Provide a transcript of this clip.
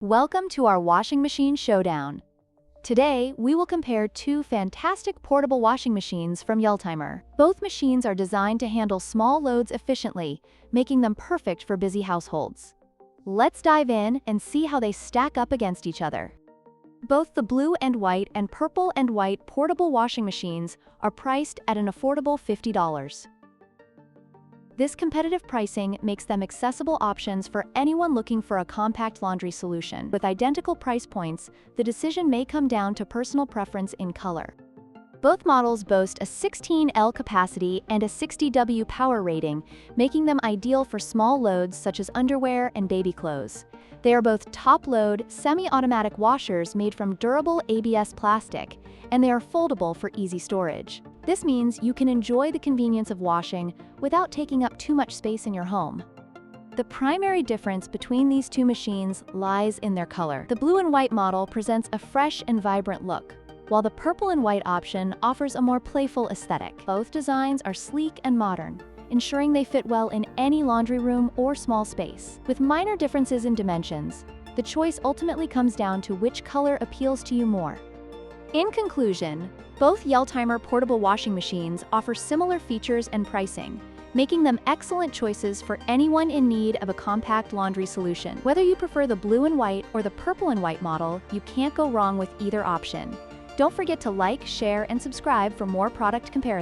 Welcome to our washing machine showdown. Today, we will compare two fantastic portable washing machines from Yelltimer. Both machines are designed to handle small loads efficiently, making them perfect for busy households. Let's dive in and see how they stack up against each other. Both the blue and white and purple and white portable washing machines are priced at an affordable $50. This competitive pricing makes them accessible options for anyone looking for a compact laundry solution. With identical price points, the decision may come down to personal preference in color. Both models boast a 16L capacity and a 60W power rating, making them ideal for small loads such as underwear and baby clothes. They are both top-load, semi-automatic washers made from durable ABS plastic, and they are foldable for easy storage. This means you can enjoy the convenience of washing without taking up too much space in your home. The primary difference between these two machines lies in their color. The blue and white model presents a fresh and vibrant look, while the purple and white option offers a more playful aesthetic. Both designs are sleek and modern, ensuring they fit well in any laundry room or small space. With minor differences in dimensions, the choice ultimately comes down to which color appeals to you more. In conclusion, both Yelltimer portable washing machines offer similar features and pricing, making them excellent choices for anyone in need of a compact laundry solution. Whether you prefer the blue and white or the purple and white model, you can't go wrong with either option. Don't forget to like, share, and subscribe for more product comparisons.